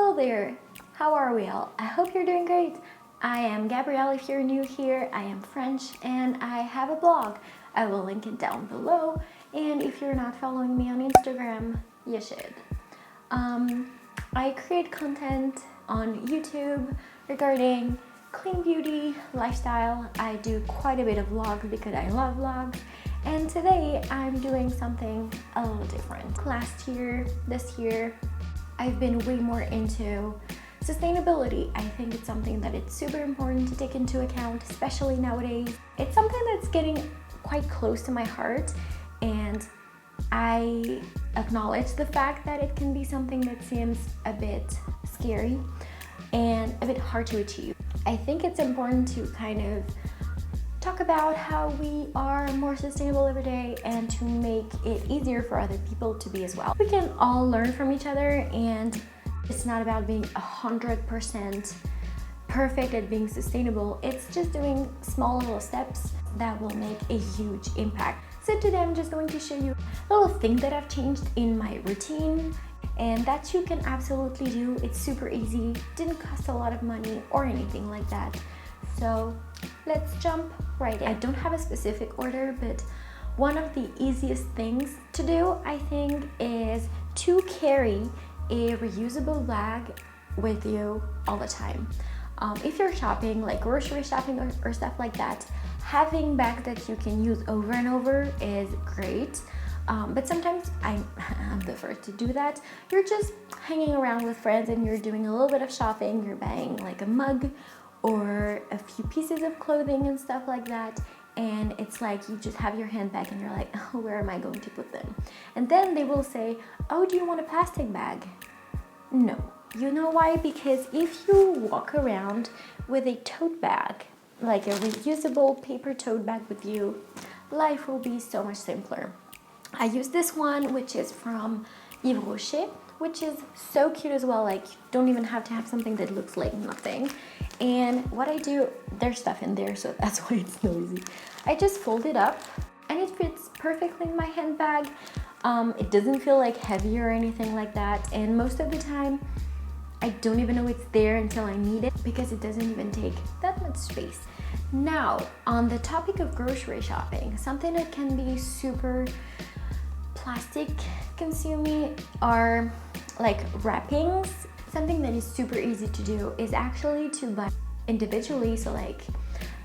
Hello there, how are we all? I hope you're doing great. I am Gabrielle if you're new here. I am French and I have a blog. I will link it down below, and if you're not following me on Instagram, you should. I create content on YouTube regarding clean beauty, lifestyle. I do quite a bit of vlogs because I love vlogs. And today I'm doing something a little different. This year, I've been way more into sustainability. I think it's something that it's super important to take into account, especially nowadays. It's something that's getting quite close to my heart, and I acknowledge the fact that it can be something that seems a bit scary and a bit hard to achieve. I think it's important to kind of talk about how we are more sustainable every day and to make it easier for other people to be as well. We can all learn from each other, and it's not about being 100% perfect at being sustainable. It's just doing small little steps that will make a huge impact. So today I'm just going to show you a little thing that I've changed in my routine and that you can absolutely do. It's super easy, didn't cost a lot of money or anything like that. So let's jump right in. I don't have a specific order, but one of the easiest things to do, I think, is to carry a reusable bag with you all the time. If you're shopping, like grocery shopping or stuff like that, having bags that you can use over and over is great. But sometimes I'm the first to do that. You're just hanging around with friends and you're doing a little bit of shopping. You're buying like a mug or a few pieces of clothing and stuff like that. And it's like you just have your handbag and you're like, oh, where am I going to put them? And then they will say, oh, do you want a plastic bag? No. You know why? Because if you walk around with a tote bag, like a reusable paper tote bag with you, life will be so much simpler. I use this one, which is from Yves Rocher, which is so cute as well. Like, you don't even have to have something that looks like nothing. And what I do, there's stuff in there, so that's why it's noisy. I just fold it up and it fits perfectly in my handbag. It doesn't feel like heavy or anything like that. And most of the time, I don't even know it's there until I need it because it doesn't even take that much space. Now, on the topic of grocery shopping, something that can be super plastic consuming are like wrappings. Something that is super easy to do is actually to buy individually, so like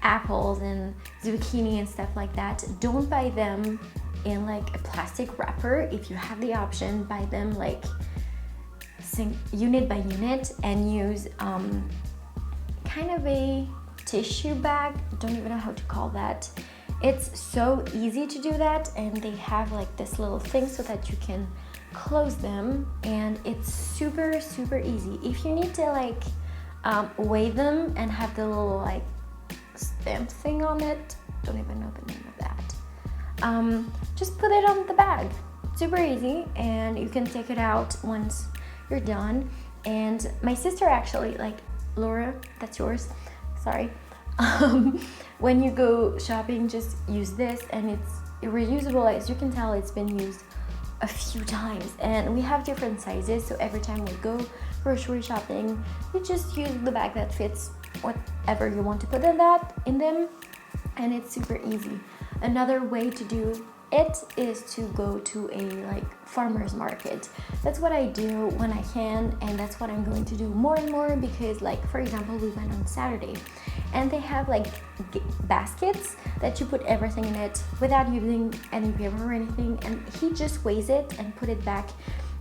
apples and zucchini and stuff like that. Don't buy them in like a plastic wrapper. If you have the option, buy them like unit by unit and use kind of a tissue bag. Don't even know how to call that. It's so easy to do that, and they have like this little thing so that you can close them, and it's super easy. If you need to like weigh them and have the little like stamp thing on it, don't even know the name of that, just put it on the bag. Super easy, and you can take it out once you're done. And my sister actually, like, Laura, that's yours, sorry, when you go shopping, just use this, and it's reusable. As you can tell, it's been used a few times, and we have different sizes, so every time we go grocery shopping, you just use the bag that fits whatever you want to put in them, and it's super easy. Another way to do it is to go to a like farmer's market. That's what I do when I can, and that's what I'm going to do more and more, because like, for example, we went on Saturday and they have like baskets that you put everything in it without using any paper or anything, and he just weighs it and put it back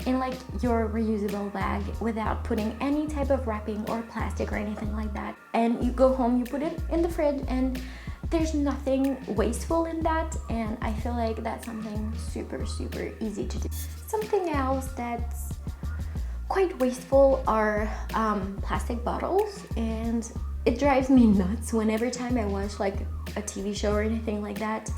in like your reusable bag without putting any type of wrapping or plastic or anything like that. And you go home, you put it in the fridge, and there's nothing wasteful in that, and I feel like that's something super easy to do. Something else that's quite wasteful are plastic bottles, and it drives me nuts when every time I watch like a TV show or anything like that,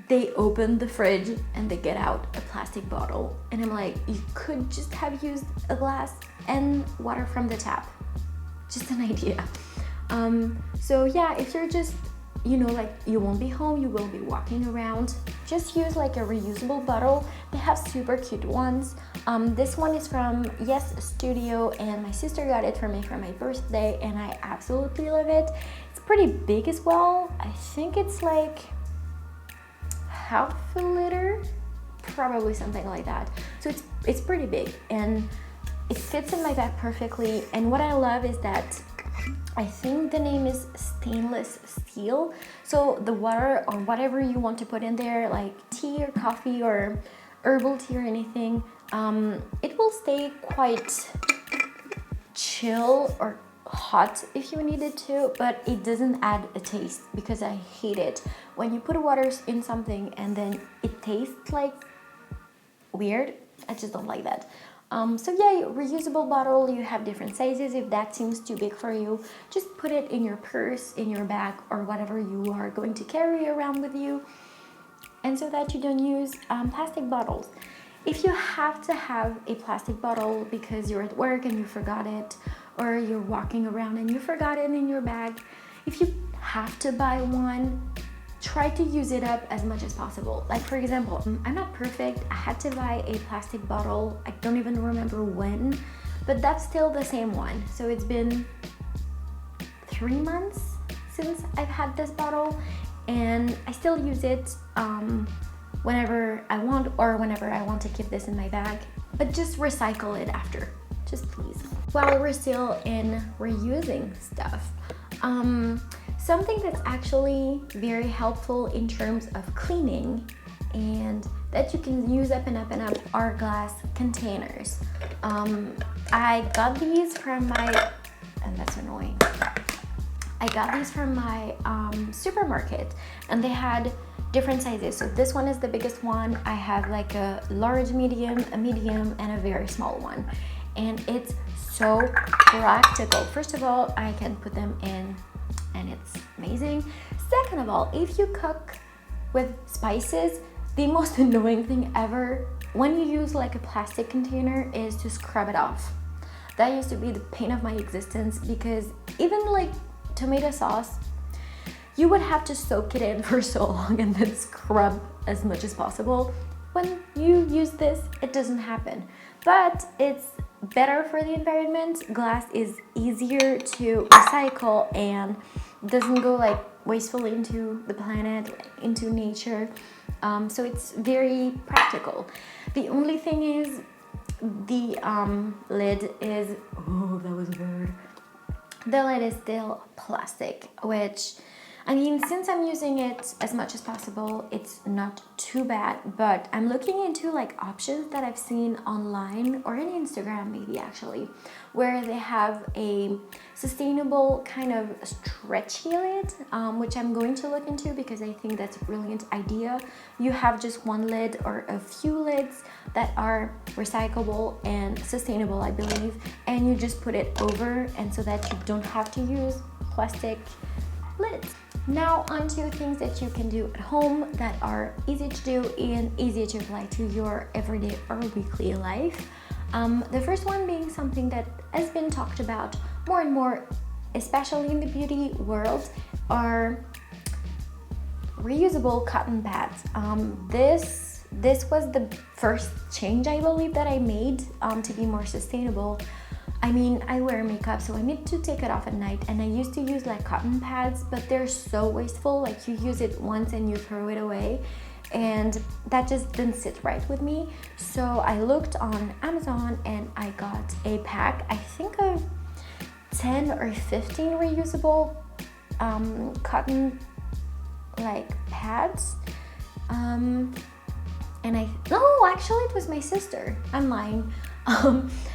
they open the fridge and they get out a plastic bottle, and I'm like, you could just have used a glass and water from the tap. Just an idea. So yeah, if you're just you know, like you won't be home, you will be walking around, just use like a reusable bottle. They have super cute ones. This one is from Yes Studio, and my sister got it for me for my birthday, and I absolutely love it. It's pretty big as well. I think it's like half a liter, probably something like that. So it's pretty big, and it fits in my bag perfectly. And what I love is that I think the name is stainless steel. So the water or whatever you want to put in there, like tea or coffee or herbal tea or anything, it will stay quite chill or hot if you need it to, but it doesn't add a taste, because I hate it when you put water in something and then it tastes like weird. I just don't like that. So yeah, reusable bottle, you have different sizes. If that seems too big for you, just put it in your purse, in your bag, or whatever you are going to carry around with you, and so that you don't use plastic bottles. If you have to have a plastic bottle because you're at work and you forgot it, or you're walking around and you forgot it in your bag, if you have to buy one, try to use it up as much as possible. Like for example, I'm not perfect. I had to buy a plastic bottle. I don't even remember when, but that's still the same one. So it's been 3 months since I've had this bottle, and I still use it whenever I want, or whenever I want to keep this in my bag. But just recycle it after, just please. While we're still in reusing stuff, something that's actually very helpful in terms of cleaning and that you can use up and up and up are glass containers. I got these from my, and that's annoying. I got these from my supermarket, and they had different sizes. So this one is the biggest one. I have like a large, medium, a medium, and a very small one. And it's so practical. First of all, I can put them in and it's amazing. Second of all, if you cook with spices, the most annoying thing ever when you use like a plastic container is to scrub it off. That used to be the pain of my existence, because even like tomato sauce, you would have to soak it in for so long and then scrub as much as possible. When you use this, it doesn't happen, but it's better for the environment. Glass is easier to recycle and doesn't go like wastefully into the planet, into nature. So it's very practical. The only thing is the lid is, oh, that was a word. The lid is still plastic, which, I mean, since I'm using it as much as possible, it's not too bad, but I'm looking into like options that I've seen online or on Instagram maybe actually, where they have a sustainable kind of stretchy lid, which I'm going to look into because I think that's a brilliant idea. You have just one lid or a few lids that are recyclable and sustainable, I believe, and you just put it over, and so that you don't have to use plastic lids. Now on to things that you can do at home that are easy to do and easy to apply to your everyday or weekly life. The first one being something that has been talked about more and more, especially in the beauty world, are reusable cotton pads. This was the first change I believe that I made to be more sustainable. I mean, I wear makeup, so I need to take it off at night, and I used to use like cotton pads, but they're so wasteful. Like you use it once and you throw it away, and that just didn't sit right with me. So I looked on Amazon and I got a pack, I think of 10 or 15 reusable cotton like pads. And actually it was my sister. I'm lying.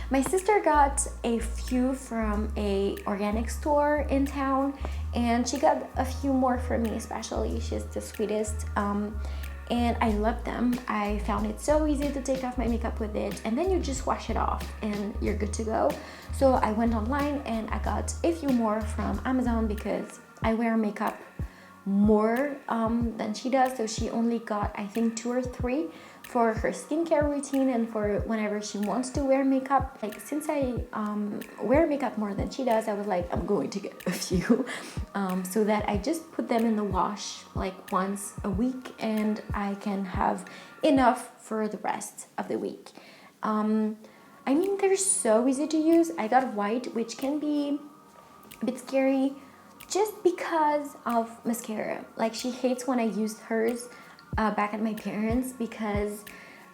My sister got a few from a organic store in town, and she got a few more for me especially. She's the sweetest, and I love them. I found it so easy to take off my makeup with it, and then you just wash it off and you're good to go. So I went online and I got a few more from Amazon because I wear makeup more than she does, so she only got I think 2 or 3. for her skincare routine and for whenever she wants to wear makeup. Like, since I wear makeup more than she does, I was like, I'm going to get a few so that I just put them in the wash like once a week, and I can have enough for the rest of the week. I mean, they're so easy to use. I got white, which can be a bit scary just because of mascara. Like, she hates when I used hers back at my parents, because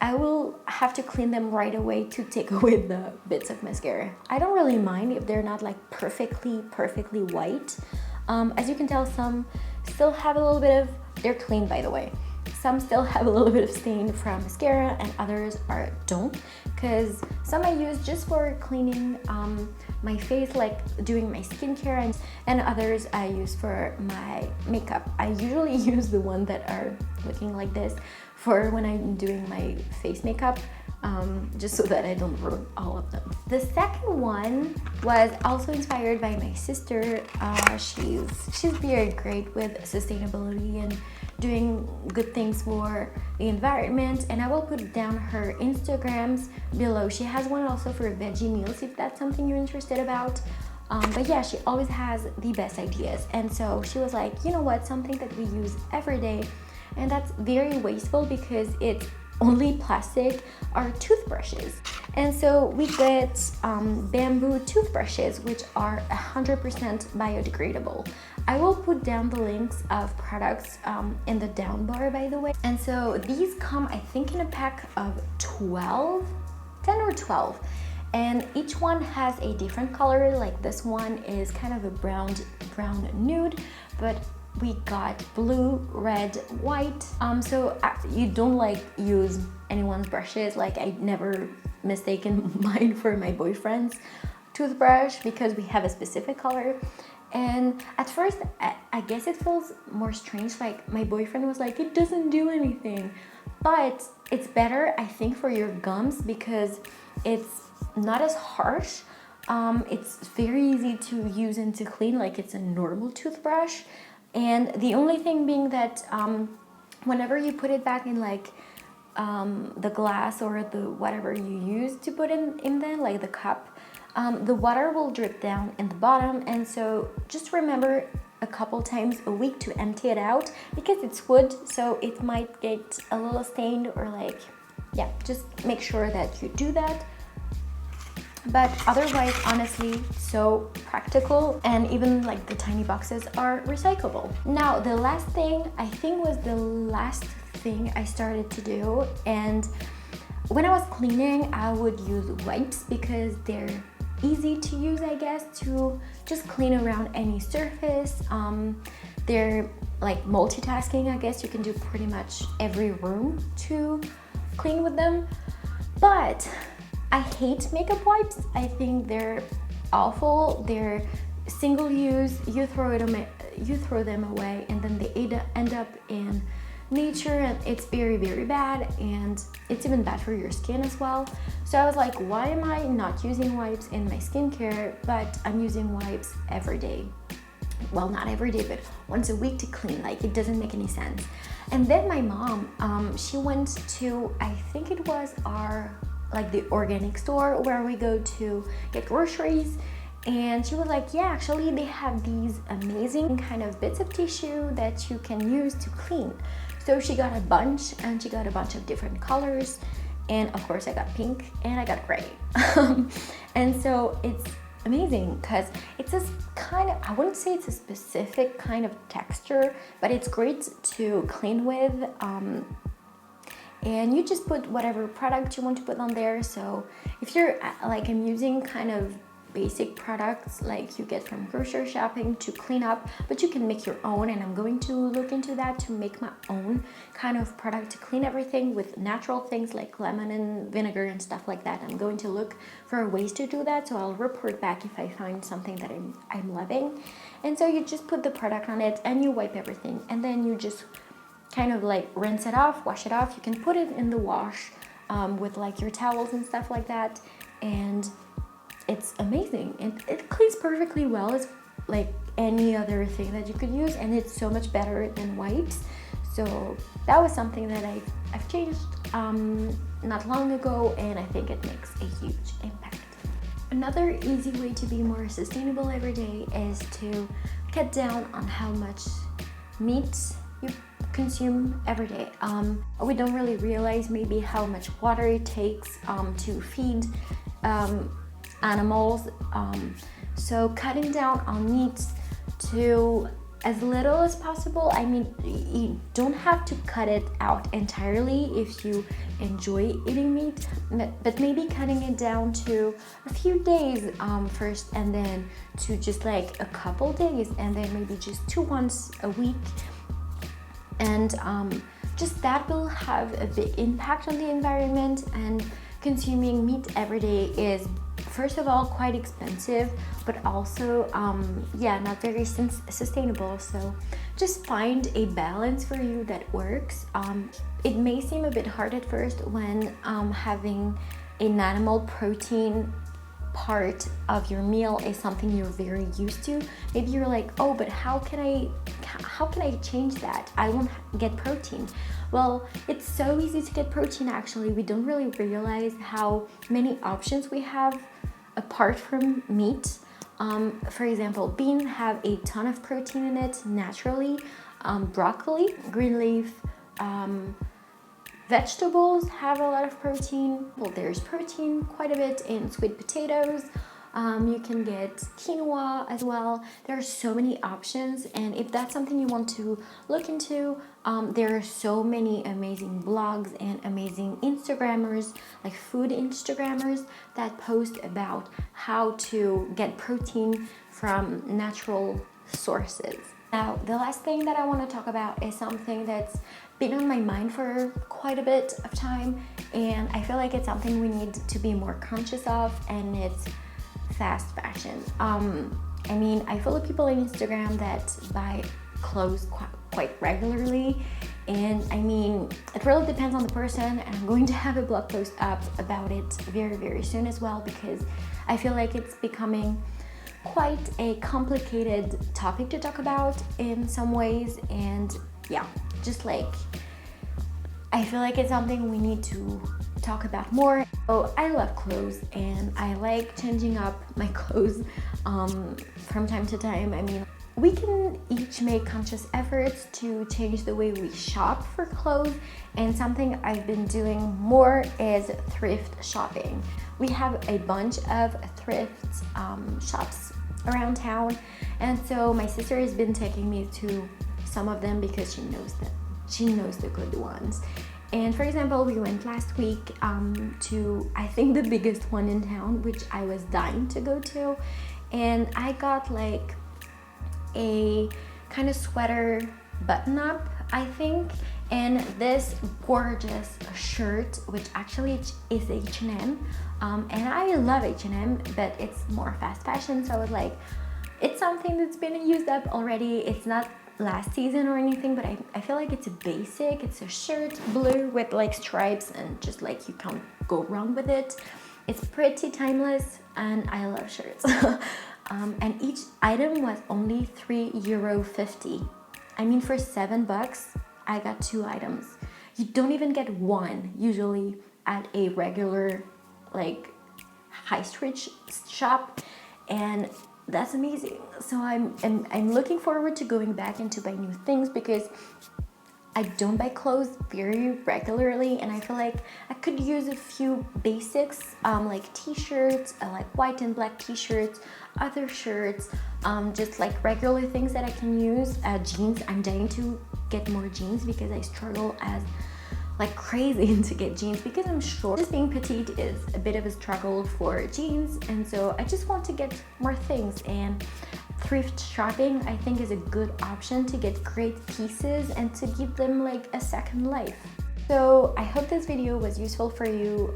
I will have to clean them right away to take away the bits of mascara. I don't really mind if they're not like perfectly white. As you can tell, some still have a little bit of, they're clean by the way. Some still have a little bit of stain from mascara and others don't, because some I use just for cleaning my face, like doing my skincare, and others I use for my makeup. I usually use the ones that are looking like this for when I'm doing my face makeup, just so that I don't ruin all of them. The second one was also inspired by my sister. She's very great with sustainability and doing good things for the environment, and I will put down her Instagrams below. She has one also for veggie meals if that's something you're interested about. But yeah, she always has the best ideas, and so she was like, you know what, something that we use every day and that's very wasteful because it's only plastic, are toothbrushes. And so we get bamboo toothbrushes, which are 100% biodegradable. I will put down the links of products in the down bar, by the way. And so these come, I think, in a pack of 10 or 12. And each one has a different color. Like this one is kind of a brown nude, but we got blue, red, white. So you don't like use anyone's brushes. Like, I never mistaken mine for my boyfriend's toothbrush because we have a specific color. And at first, I guess it feels more strange. Like, my boyfriend was like, it doesn't do anything. But it's better, I think, for your gums because it's not as harsh. It's very easy to use and to clean like it's a normal toothbrush. And the only thing being that whenever you put it back in like the glass or the whatever you use to put in there, like the cup, the water will drip down in the bottom. And so just remember a couple times a week to empty it out because it's wood, so it might get a little stained or like, yeah, just make sure that you do that. But otherwise, honestly, so practical, and even like the tiny boxes are recyclable. Now, the last thing, I think was the last thing I started to do, and when I was cleaning, I would use wipes because they're easy to use, I guess, to just clean around any surface. They're like multitasking, I guess. You can do pretty much every room to clean with them. But I hate makeup wipes. I think they're awful. They're single use. You throw them away, and then they end up in nature, and it's very, very bad, and it's even bad for your skin as well. So I was like, why am I not using wipes in my skincare, but I'm using wipes every day? Well, not every day, but once a week to clean. Like, it doesn't make any sense. And then my mom, she went to, I think it was the organic store where we go to get groceries, and she was like, yeah, actually they have these amazing kind of bits of tissue that you can use to clean. So she got a bunch, and she got a bunch of different colors, and of course I got pink and I got gray. And so it's amazing because it's this kind of, I wouldn't say it's a specific kind of texture, but it's great to clean with. And you just put whatever product you want to put on there. So if you're like, I'm using kind of basic products like you get from grocery shopping to clean up, but you can make your own, and I'm going to look into that to make my own kind of product to clean everything with natural things like lemon and vinegar and stuff like that. I'm going to look for ways to do that, so I'll report back if I find something that I'm loving. And so you just put the product on it and you wipe everything, and then you just kind of like rinse it off, wash it off. You can put it in the wash with like your towels and stuff like that, and it's amazing. It cleans perfectly well. It's like any other thing that you could use, and it's so much better than wipes. So that was something that I've changed not long ago, and I think it makes a huge impact. Another easy way to be more sustainable every day is to cut down on how much meat you consume every day. We don't really realize maybe how much water it takes to feed animals. So cutting down on meat to as little as possible. I mean, you don't have to cut it out entirely if you enjoy eating meat, but maybe cutting it down to a few days first, and then to just like a couple days, and then maybe just once a week. And just that will have a big impact on the environment. And consuming meat every day is, first of all, quite expensive, but also not very sustainable. So just find a balance for you that works. It may seem a bit hard at first when having an animal protein part of your meal is something you're very used to. Maybe you're like, oh, but how can I change that? I won't get protein. Well, it's so easy to get protein. Actually, we don't really realize how many options we have apart from meat. For example, beans have a ton of protein in it naturally. Broccoli, green leaf, vegetables have a lot of protein. Well, there's protein quite a bit in sweet potatoes. You can get quinoa as well. There are so many options, and if that's something you want to look into, there are so many amazing blogs and amazing Instagrammers, like food Instagrammers, that post about how to get protein from natural sources. Now, the last thing that I want to talk about is something that's been on my mind for quite a bit of time, and I feel like it's something we need to be more conscious of, and it's fast fashion. I mean, I follow people on Instagram that buy clothes quite regularly, and I mean, it really depends on the person, and I'm going to have a blog post up about it very, very soon as well, because I feel like it's becoming quite a complicated topic to talk about in some ways, and yeah, just like I feel like it's something we need to talk about more. So I love clothes, and I like changing up my clothes from time to time. I mean, we can each make conscious efforts to change the way we shop for clothes, and something I've been doing more is thrift shopping. We have a bunch of thrift shops around town, and so my sister has been taking me to some of them because she knows the good ones. And for example, we went last week to, I think, the biggest one in town, which I was dying to go to, and I got like a kind of sweater button up, I think, and this gorgeous shirt, which actually is H&M, and I love H&M, but it's more fast fashion, so I was like, it's something that's been used up already. It's not last season or anything, but I feel like it's a basic. It's a shirt, blue with like stripes, and just like you can't go wrong with it. It's pretty timeless, and I love shirts. And each item was only €3.50. I mean, for $7, I got 2 items. You don't even get one usually at a regular like high street shop, and that's amazing. So I'm looking forward to going back and to buy new things, because I don't buy clothes very regularly, and I feel like I could use a few basics, like t-shirts, like white and black t-shirts, other shirts, just like regular things that I can use. Jeans, I'm dying to get more jeans because I struggle as like crazy to get jeans because I'm short. Just being petite is a bit of a struggle for jeans, and so I just want to get more things, and thrift shopping I think is a good option to get great pieces and to give them like a second life. So I hope this video was useful for you.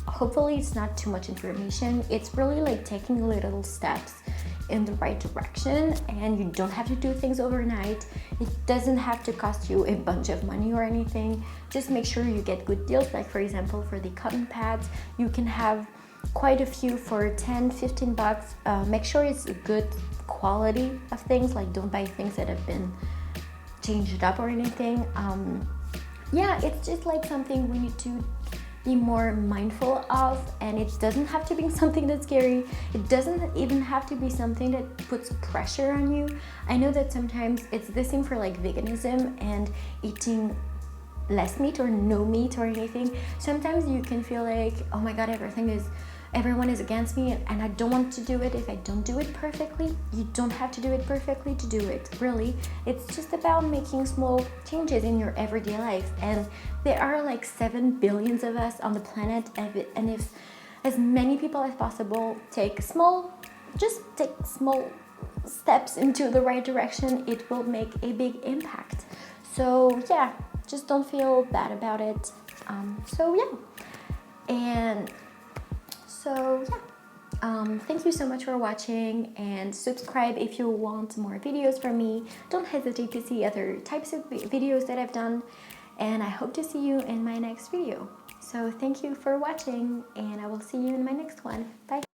Hopefully it's not too much information. It's really like taking little steps in the right direction, and you don't have to do things overnight. It doesn't have to cost you a bunch of money or anything. Just make sure you get good deals. Like for example, for the cotton pads, you can have quite a few for $10-15. Make sure it's a good quality of things, like don't buy things that have been changed up or anything. yeah, it's just like something we need to be more mindful of, and it doesn't have to be something that's scary. It doesn't even have to be something that puts pressure on you. I know that sometimes it's the same for like veganism and eating less meat or no meat or anything. Sometimes you can feel like, oh my god, everyone is against me and I don't want to do it if I don't do it perfectly. You don't have to do it perfectly to do it, really. It's just about making small changes in your everyday life. And there are like 7 billions of us on the planet, and if as many people as possible take small steps into the right direction, it will make a big impact. So yeah, just don't feel bad about it. So yeah, and so yeah, thank you so much for watching, and subscribe if you want more videos from me. Don't hesitate to see other types of videos that I've done, and I hope to see you in my next video. So thank you for watching, and I will see you in my next one. Bye.